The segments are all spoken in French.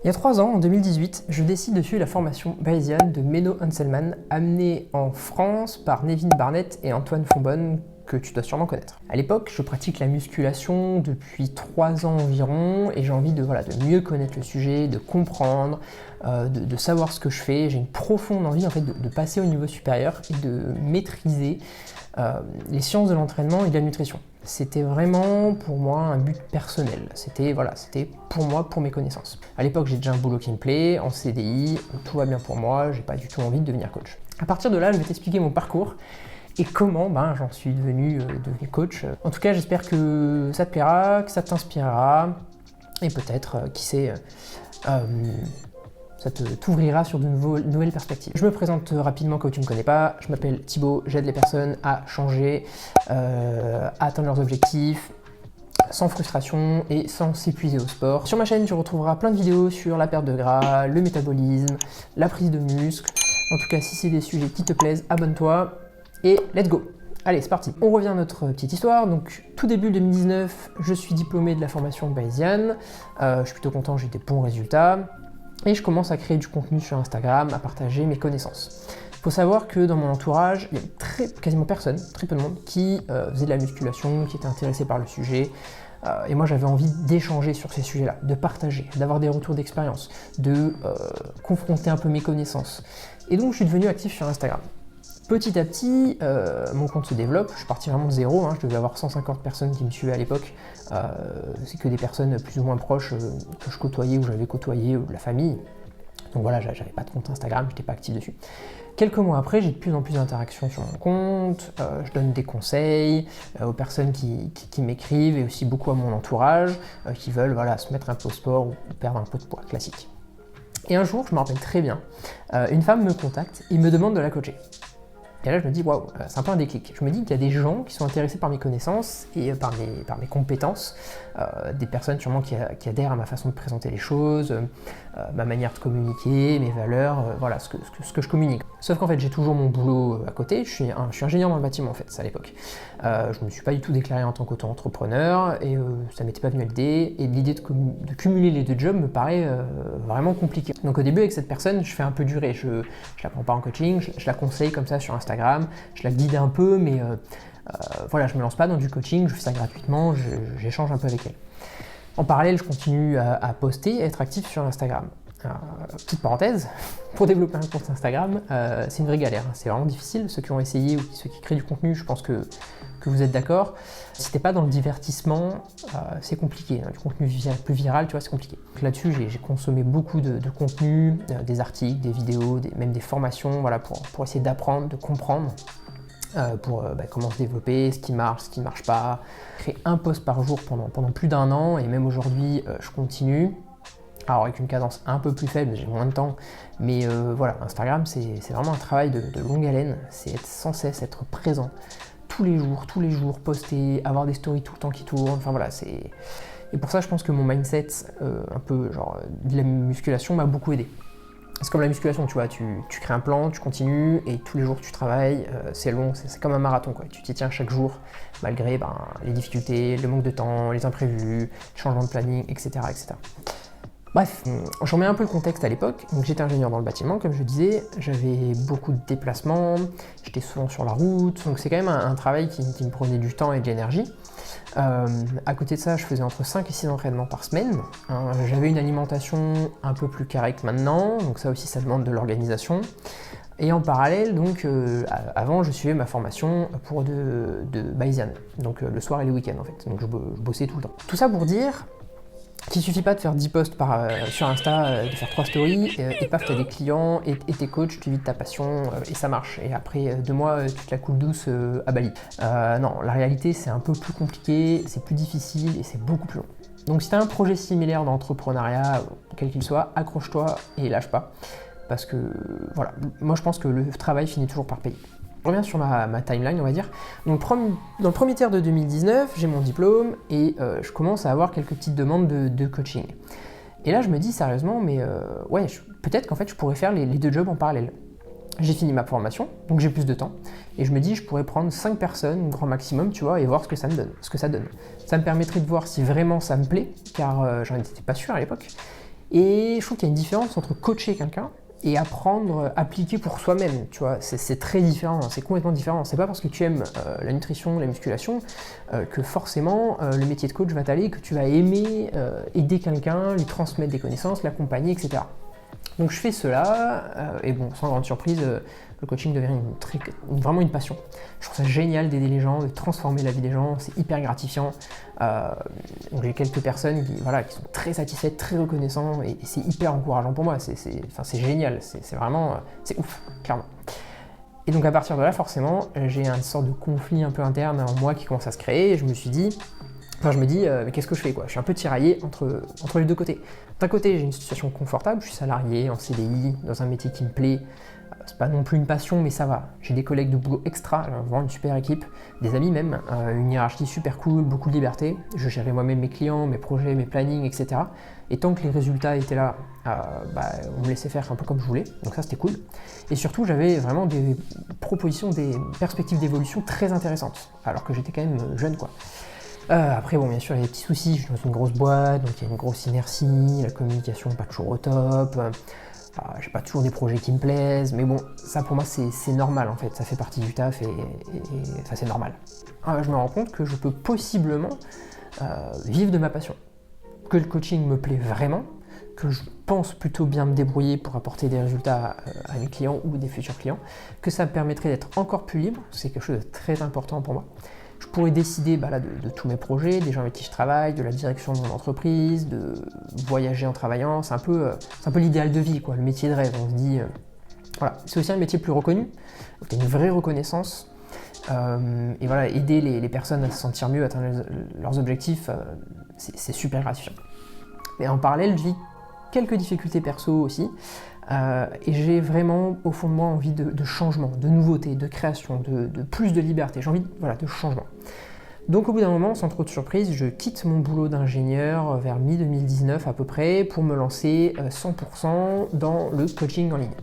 Il y a 3 ans, en 2018, je décide de suivre la formation Bayesian de Menno Henselman, amenée en France par Nevin Barnett et Antoine Fonbonne, que tu dois sûrement connaître. À l'époque, je pratique la musculation depuis 3 ans environ et j'ai envie de mieux connaître le sujet, de comprendre, de savoir ce que je fais. J'ai une profonde envie en fait, de passer au niveau supérieur et de maîtriser les sciences de l'entraînement et de la nutrition. C'était vraiment pour moi un but personnel. C'était pour moi, pour mes connaissances. À l'époque, j'ai déjà un boulot qui me plaît, en CDI, tout va bien pour moi, j'ai pas du tout envie de devenir coach. À partir de là, je vais t'expliquer mon parcours et comment j'en suis devenu coach. En tout cas, j'espère que ça te plaira, que ça t'inspirera et peut-être, qui sait, ça t'ouvrira sur de nouvelles perspectives. Je me présente rapidement quand tu ne me connais pas. Je m'appelle Thibaut, j'aide les personnes à changer, à atteindre leurs objectifs, sans frustration et sans s'épuiser au sport. Sur ma chaîne, tu retrouveras plein de vidéos sur la perte de gras, le métabolisme, la prise de muscle. En tout cas, si c'est des sujets qui te plaisent, abonne-toi et let's go! Allez, c'est parti. On revient à notre petite histoire. Donc, tout début 2019, je suis diplômé de la formation Bayesian. Je suis plutôt content, j'ai des bons résultats. Et je commence à créer du contenu sur Instagram, à partager mes connaissances. Il faut savoir que dans mon entourage, il y a quasiment personne, très peu de monde, qui faisait de la musculation, qui était intéressé par le sujet. Et moi, j'avais envie d'échanger sur ces sujets-là, de partager, d'avoir des retours d'expérience, de confronter un peu mes connaissances. Et donc, je suis devenu actif sur Instagram. Petit à petit, mon compte se développe, je suis parti vraiment de zéro, je devais avoir 150 personnes qui me suivaient à l'époque, c'est que des personnes plus ou moins proches que je côtoyais ou j'avais côtoyé, ou de la famille. Donc voilà, j'avais pas de compte Instagram, j'étais pas actif dessus. Quelques mois après, j'ai de plus en plus d'interactions sur mon compte, je donne des conseils aux personnes qui m'écrivent et aussi beaucoup à mon entourage qui veulent se mettre un peu au sport ou perdre un peu de poids, classique. Et un jour, je me rappelle très bien, une femme me contacte et me demande de la coacher. Et là, je me dis, waouh, c'est un peu un déclic. Je me dis qu'il y a des gens qui sont intéressés par mes connaissances et par mes compétences, des personnes sûrement qui adhèrent à ma façon de présenter les choses, ma manière de communiquer, mes valeurs, ce que je communique. Sauf qu'en fait, j'ai toujours mon boulot à côté, je suis ingénieur dans le bâtiment en fait, à l'époque. Je ne me suis pas du tout déclaré en tant qu'auto-entrepreneur et ça m'était pas venu à l'idée. Et l'idée de cumuler les deux jobs me paraît vraiment compliqué. Donc au début, avec cette personne, je fais un peu durer. Je la prends pas en coaching, je la conseille comme ça sur Instagram, je la guide un peu, mais je me lance pas dans du coaching, je fais ça gratuitement, j'échange un peu avec elle. En parallèle, je continue à poster et à être actif sur Instagram. Petite parenthèse, pour développer un compte Instagram, c'est une vraie galère, c'est vraiment difficile. Ceux qui ont essayé ou ceux qui créent du contenu, je pense que vous êtes d'accord. Si t'es pas dans le divertissement, c'est compliqué. Du contenu plus viral, tu vois, c'est compliqué. Là-dessus, j'ai consommé beaucoup de contenu, des articles, des vidéos, même des formations, pour essayer d'apprendre, de comprendre. Comment se développer, ce qui marche pas. Créer un post par jour pendant plus d'1 an et même aujourd'hui, je continue. Alors avec une cadence un peu plus faible, j'ai moins de temps, mais Instagram c'est vraiment un travail de longue haleine, c'est sans cesse être présent tous les jours, poster, avoir des stories tout le temps qui tournent, Et pour ça je pense que mon mindset de la musculation m'a beaucoup aidé. C'est comme la musculation, tu vois, tu crées un plan, tu continues et tous les jours tu travailles, c'est long, c'est comme un marathon quoi. Tu t'y tiens chaque jour malgré les difficultés, le manque de temps, les imprévus, les changements de planning, etc. Bref, je remets un peu le contexte à l'époque. Donc j'étais ingénieur dans le bâtiment, comme je disais, j'avais beaucoup de déplacements, j'étais souvent sur la route, donc c'est quand même un travail qui me prenait du temps et de l'énergie. À côté de ça, je faisais entre 5 et 6 entraînements par semaine. J'avais une alimentation un peu plus carrée que maintenant, donc ça aussi ça demande de l'organisation. Et en parallèle, donc avant je suivais ma formation pour de Bayesian, donc le soir et les week-ends en fait, donc je bossais tout le temps. Tout ça pour dire qu'il suffit pas de faire 10 posts sur Insta, de faire 3 stories, et paf, t'as des clients, et t'es coach, tu vis de ta passion, et ça marche. Et après 2 mois, tu te la coules douce à Bali. Non, la réalité, c'est un peu plus compliqué, c'est plus difficile, et c'est beaucoup plus long. Donc si t'as un projet similaire d'entrepreneuriat, quel qu'il soit, accroche-toi et lâche pas. Parce que, moi je pense que le travail finit toujours par payer. Je reviens sur ma timeline, on va dire. Donc, dans le premier tiers de 2019, j'ai mon diplôme et je commence à avoir quelques petites demandes de coaching. Et là, je me dis sérieusement, mais peut-être qu'en fait, je pourrais faire les 2 jobs en parallèle. J'ai fini ma formation, donc j'ai plus de temps. Et je me dis, je pourrais prendre 5 personnes, grand maximum, tu vois, et voir ce que ça me donne. Ça me permettrait de voir si vraiment ça me plaît, car j'en étais pas sûr à l'époque. Et je trouve qu'il y a une différence entre coacher quelqu'un et apprendre, appliquer pour soi-même, tu vois, c'est très différent, c'est complètement différent. C'est pas parce que tu aimes la nutrition, la musculation, que forcément le métier de coach va t'aller, que tu vas aimer aider quelqu'un, lui transmettre des connaissances, l'accompagner, etc. Donc je fais cela, et bon, sans grande surprise, le coaching devient vraiment une passion. Je trouve ça génial d'aider les gens, de transformer la vie des gens, c'est hyper gratifiant. Donc j'ai quelques personnes qui sont très satisfaites, très reconnaissants, et c'est hyper encourageant pour moi, c'est génial, c'est vraiment, c'est ouf, clairement. Et donc à partir de là, forcément, j'ai une sorte de conflit un peu interne en moi qui commence à se créer, et je me dis, mais qu'est-ce que je fais quoi? Je suis un peu tiraillé entre les deux côtés. D'un côté, j'ai une situation confortable, je suis salarié en CDI, dans un métier qui me plaît. C'est pas non plus une passion, mais ça va. J'ai des collègues de boulot extra, j'ai vraiment une super équipe, des amis même, une hiérarchie super cool, beaucoup de liberté. Je gérais moi-même mes clients, mes projets, mes plannings, etc. Et tant que les résultats étaient là, on me laissait faire un peu comme je voulais, donc ça c'était cool. Et surtout, j'avais vraiment des propositions, des perspectives d'évolution très intéressantes, alors que j'étais quand même jeune quoi. Après, bon, bien sûr, il y a des petits soucis, je suis dans une grosse boîte, donc il y a une grosse inertie, la communication pas toujours au top, j'ai pas toujours des projets qui me plaisent, mais bon, ça pour moi c'est normal en fait, ça fait partie du taf et ça c'est normal. Je me rends compte que je peux possiblement vivre de ma passion, que le coaching me plaît vraiment, que je pense plutôt bien me débrouiller pour apporter des résultats à mes clients ou des futurs clients, que ça me permettrait d'être encore plus libre, c'est quelque chose de très important pour moi. Je pourrais décider de tous mes projets, des gens avec qui je travaille, de la direction de mon entreprise, de voyager en travaillant. C'est un peu l'idéal de vie, quoi, le métier de rêve. On se dit, voilà. C'est aussi un métier plus reconnu, il y a une vraie reconnaissance. Et voilà, aider les personnes à se sentir mieux, à atteindre leurs objectifs, c'est super gratifiant. Mais en parallèle, je vis quelques difficultés perso aussi. Et j'ai vraiment au fond de moi envie de changement, de nouveauté, de création, de plus de liberté. J'ai envie de changement. Donc au bout d'un moment, sans trop de surprise, je quitte mon boulot d'ingénieur vers mi-2019 à peu près pour me lancer 100% dans le coaching en ligne.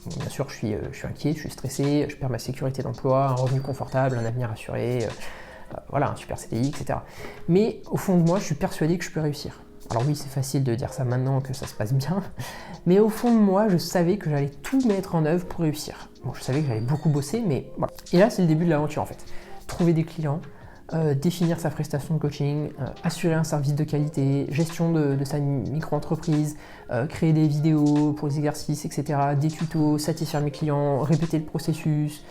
Bon, bien sûr, je suis inquiet, je suis stressé, je perds ma sécurité d'emploi, un revenu confortable, un avenir assuré, un super CDI, etc. Mais au fond de moi, je suis persuadé que je peux réussir. Alors oui, c'est facile de dire ça maintenant que ça se passe bien, mais au fond de moi, je savais que j'allais tout mettre en œuvre pour réussir. Bon, je savais que j'allais beaucoup bosser, mais voilà. Et là, c'est le début de l'aventure en fait. Trouver des clients, définir sa prestation de coaching, assurer un service de qualité, gestion de sa micro-entreprise, créer des vidéos pour les exercices, etc., des tutos, satisfaire mes clients, répéter le processus,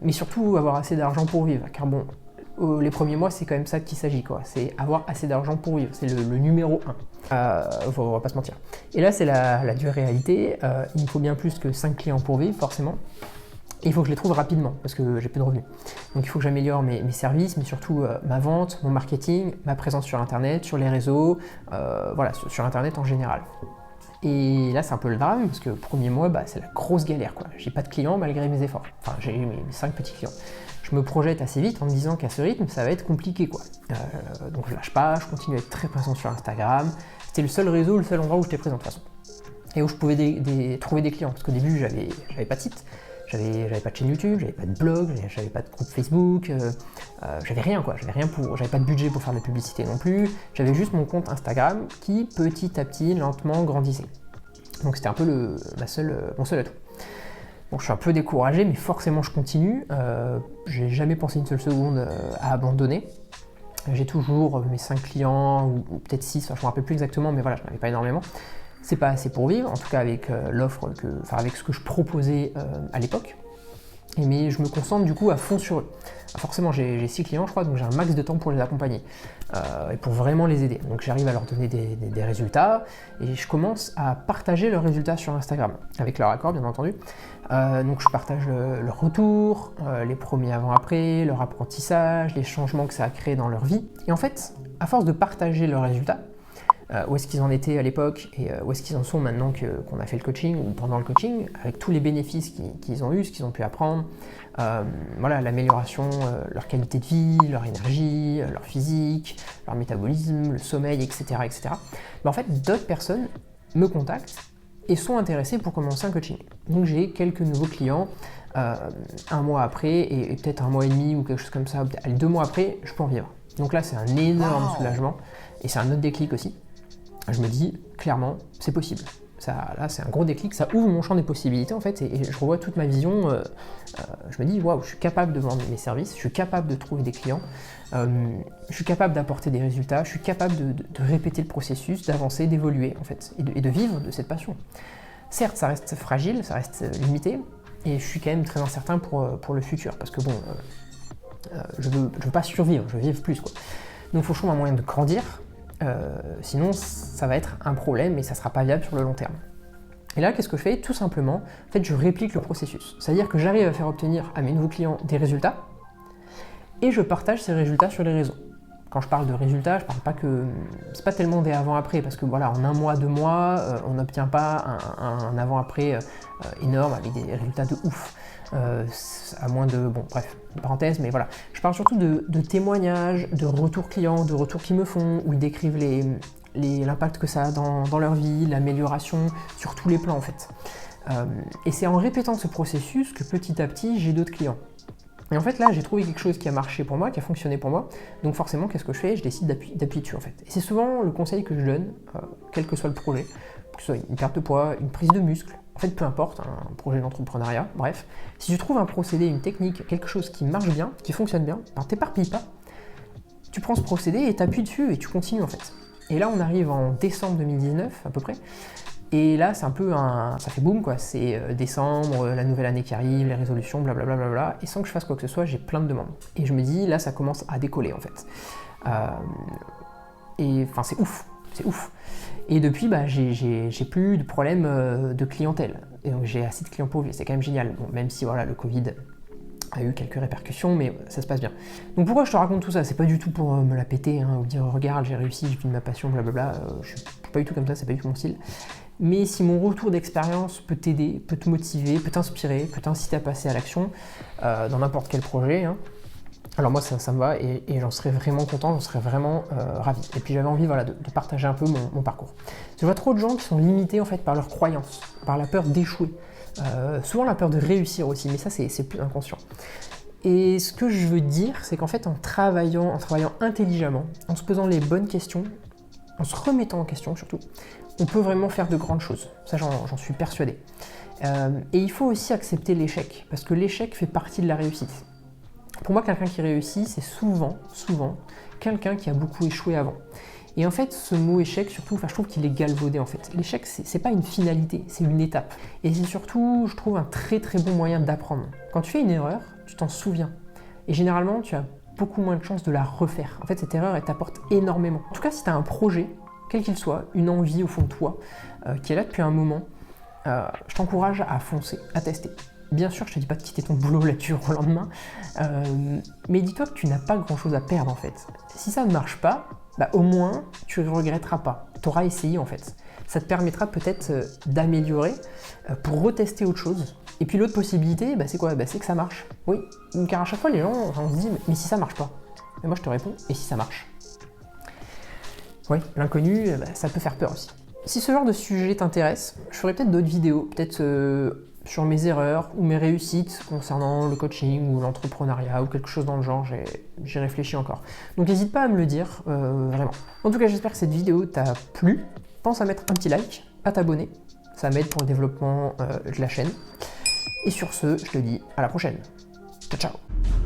mais surtout avoir assez d'argent pour vivre, car bon, les premiers mois, c'est quand même ça qu'il s'agit, quoi. C'est avoir assez d'argent pour vivre, c'est le numéro 1. On va pas se mentir. Et là, c'est la dure réalité. Il me faut bien plus que 5 clients pour vivre, forcément. Et il faut que je les trouve rapidement, parce que j'ai peu de revenus. Donc il faut que j'améliore mes services, mais surtout ma vente, mon marketing, ma présence sur Internet, sur les réseaux, sur Internet en général. Et là, c'est un peu le drame, parce que le premier mois, c'est la grosse galère, quoi. J'ai pas de clients malgré mes efforts. Enfin, j'ai eu mes 5 petits clients. Je me projette assez vite en me disant qu'à ce rythme, ça va être compliqué, quoi. Donc je lâche pas, je continue à être très présent sur Instagram. C'était le seul réseau, le seul endroit où j'étais présent de toute façon. Et où je pouvais trouver des clients, parce qu'au début, j'avais pas de site. J'avais pas de chaîne YouTube, j'avais pas de blog, j'avais pas de groupe Facebook, j'avais rien quoi, j'avais pas de budget pour faire de la publicité non plus, j'avais juste mon compte Instagram qui petit à petit, lentement grandissait. Donc c'était un peu mon seul atout. Bon, je suis un peu découragé, mais forcément je continue, j'ai jamais pensé une seule seconde à abandonner. J'ai toujours mes 5 clients, ou peut-être 6, je me rappelle plus exactement, mais voilà, je n'en avais pas énormément. C'est pas assez pour vivre, en tout cas avec avec ce que je proposais à l'époque. Mais je me concentre du coup à fond sur eux. Forcément, j'ai 6 clients, je crois, donc j'ai un max de temps pour les accompagner et pour vraiment les aider. Donc j'arrive à leur donner des résultats et je commence à partager leurs résultats sur Instagram, avec leur accord bien entendu. Donc je partage leur retour, les premiers avant-après, leur apprentissage, les changements que ça a créé dans leur vie. Et en fait, à force de partager leurs résultats, où est-ce qu'ils en étaient à l'époque et où est-ce qu'ils en sont maintenant qu'on a fait le coaching ou pendant le coaching, avec tous les bénéfices qu'ils ont eu, ce qu'ils ont pu apprendre, l'amélioration, leur qualité de vie, leur énergie, leur physique, leur métabolisme, le sommeil, etc. etc. Mais en fait, d'autres personnes me contactent et sont intéressées pour commencer un coaching. Donc j'ai quelques nouveaux clients, un mois après et peut-être un mois et demi ou quelque chose comme ça, 2 mois après, je peux en vivre. Donc là, c'est un énorme soulagement et c'est un autre déclic aussi. je me dis clairement, c'est possible. Ça, là, c'est un gros déclic, ça ouvre mon champ des possibilités en fait, et je revois toute ma vision. Je me dis, waouh, je suis capable de vendre mes services, je suis capable de trouver des clients, je suis capable d'apporter des résultats, je suis capable de répéter le processus, d'avancer, d'évoluer en fait, et de vivre de cette passion. Certes, ça reste fragile, ça reste limité, et je suis quand même très incertain pour le futur, parce que bon, je veux pas survivre, je veux vivre plus, quoi. Donc il faut trouver un moyen de grandir. Sinon, ça va être un problème et ça ne sera pas viable sur le long terme. Et là, qu'est-ce que je fais? Tout simplement, en fait, je réplique le processus. C'est-à-dire que j'arrive à faire obtenir à mes nouveaux clients des résultats et je partage ces résultats sur les réseaux. Quand je parle de résultats, je parle pas que... C'est pas tellement des avant-après, parce que voilà, en 1 mois, 2 mois, on n'obtient pas un avant-après énorme avec des résultats de ouf. À moins de... Bon, bref, une parenthèse, mais voilà. Je parle surtout de témoignages, de retours clients, de retours qu'ils me font, où ils décrivent l'impact que ça a dans leur vie, l'amélioration sur tous les plans en fait. Et c'est en répétant ce processus que petit à petit, j'ai d'autres clients. Et en fait là, j'ai trouvé quelque chose qui a marché pour moi, qui a fonctionné pour moi, donc forcément, qu'est-ce que je fais? Je décide d'appuyer dessus en fait. Et c'est souvent le conseil que je donne, quel que soit le projet, que ce soit une perte de poids, une prise de muscle, en fait peu importe, un projet d'entrepreneuriat, bref. Si tu trouves un procédé, une technique, quelque chose qui marche bien, qui fonctionne bien, ben t'éparpilles pas, tu prends ce procédé et t'appuies dessus et tu continues en fait. Et là on arrive en décembre 2019 à peu près, et là c'est un peu ça fait boum quoi, c'est décembre, la nouvelle année qui arrive, les résolutions, blablabla, bla bla bla, et sans que je fasse quoi que ce soit, j'ai plein de demandes. Et je me dis là ça commence à décoller en fait. Et enfin c'est ouf. C'est ouf. Et depuis, bah, j'ai plus de problème de clientèle. Et donc j'ai assez de clients pour vivre, c'est quand même génial. Bon, même si voilà, le Covid a eu quelques répercussions, mais ça se passe bien. Donc pourquoi je te raconte tout ça? C'est pas du tout pour me la péter, ou dire regarde, j'ai réussi, j'ai vu de ma passion, blablabla. Je suis pas du tout comme ça, c'est pas du tout mon style. Mais si mon retour d'expérience peut t'aider, peut te motiver, peut t'inspirer, peut t'inciter à passer à l'action dans n'importe quel projet, alors moi ça me va et j'en serais vraiment content, j'en serais vraiment ravi. Et puis j'avais envie voilà, de partager un peu mon parcours. Je vois trop de gens qui sont limités en fait par leurs croyances, par la peur d'échouer, souvent la peur de réussir aussi, mais ça c'est plus inconscient. Et ce que je veux dire, c'est qu'en fait en travaillant intelligemment, en se posant les bonnes questions, en se remettant en question surtout, on peut vraiment faire de grandes choses. Ça j'en suis persuadé. Et il faut aussi accepter l'échec, parce que l'échec fait partie de la réussite. Pour moi, quelqu'un qui réussit, c'est souvent quelqu'un qui a beaucoup échoué avant. Et en fait, ce mot échec, surtout, je trouve qu'il est galvaudé en fait. L'échec, c'est pas une finalité, c'est une étape. Et c'est surtout, je trouve, un très très bon moyen d'apprendre. Quand tu fais une erreur, tu t'en souviens. Et généralement, tu as beaucoup moins de chances de la refaire. En fait, cette erreur, elle t'apporte énormément. En tout cas, si tu as un projet, quel qu'il soit, une envie au fond de toi, qui est là depuis un moment, je t'encourage à foncer, à tester. Bien sûr, je te dis pas de quitter ton boulot là-dessus au lendemain, mais dis-toi que tu n'as pas grand-chose à perdre en fait. Si ça ne marche pas, bah, au moins tu ne regretteras pas. Tu auras essayé en fait. Ça te permettra peut-être d'améliorer pour retester autre chose. Et puis l'autre possibilité, bah, c'est quoi? Bah, c'est que ça marche. Oui, car à chaque fois les gens on se dit mais si ça marche pas? Et moi je te réponds, et si ça marche? Oui, l'inconnu, bah, ça peut faire peur aussi. Si ce genre de sujet t'intéresse, je ferai peut-être d'autres vidéos, peut-être sur mes erreurs ou mes réussites concernant le coaching ou l'entrepreneuriat ou quelque chose dans le genre, j'ai réfléchi encore. Donc n'hésite pas à me le dire, vraiment. En tout cas, j'espère que cette vidéo t'a plu. Pense à mettre un petit like, à t'abonner, ça m'aide pour le développement de la chaîne. Et sur ce, je te dis à la prochaine. Ciao, ciao.